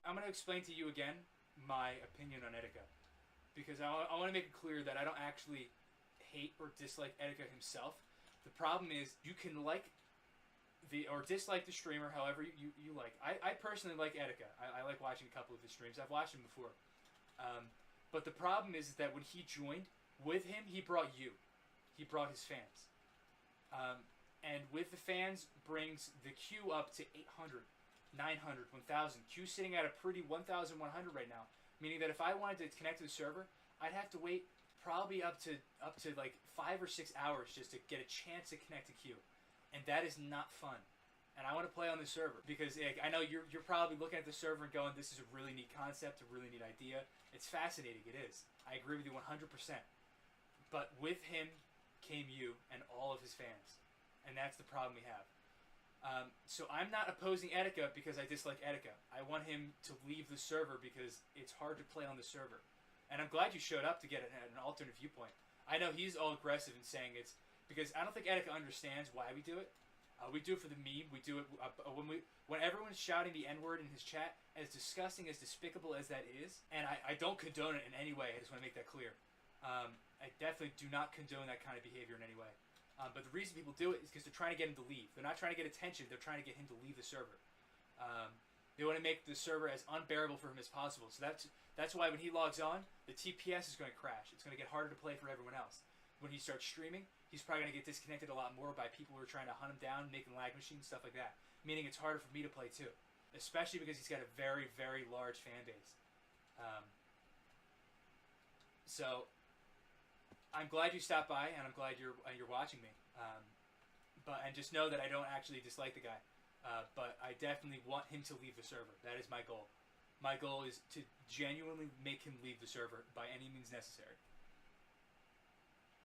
I'm gonna explain to you again my opinion on Etika, because I want to make it clear that I don't actually hate or dislike Etika himself. The problem is you can like or dislike the streamer however you like. I personally like Etika. I like watching a couple of his streams. I've watched him before. But the problem is that when he joined, with him, he brought you. He brought his fans. And with the fans brings the queue up to 800, 900, 1,000. Queue sitting at a pretty 1,100 right now. Meaning that if I wanted to connect to the server, I'd have to wait probably up to like 5 or 6 hours just to get a chance to connect to queue. And that is not fun. And I want to play on the server because I know you're probably looking at the server and going, this is a really neat concept, a really neat idea. It's fascinating, it is. I agree with you 100%. But with him came you and all of his fans. And that's the problem we have. So I'm not opposing Etika because I dislike Etika. I want him to leave the server because it's hard to play on the server. And I'm glad you showed up to get an alternate viewpoint. I know he's all aggressive in saying it's because I don't think Etika understands why we do it. We do it for the meme. We do it when everyone's shouting the N-word in his chat, as disgusting, as despicable as that is. And I don't condone it in any way. I just want to make that clear. I definitely do not condone that kind of behavior in any way. But the reason people do it is because they're trying to get him to leave. They're not trying to get attention. They're trying to get him to leave the server. They want to make the server as unbearable for him as possible. So that's why when he logs on, the TPS is going to crash. It's going to get harder to play for everyone else. When he starts streaming, he's probably going to get disconnected a lot more by people who are trying to hunt him down, making lag machines, stuff like that. Meaning it's harder for me to play too. Especially because he's got a very, very large fan base. So I'm glad you stopped by, and I'm glad you're watching me. And just know that I don't actually dislike the guy. But I definitely want him to leave the server. That is my goal. My goal is to genuinely make him leave the server by any means necessary.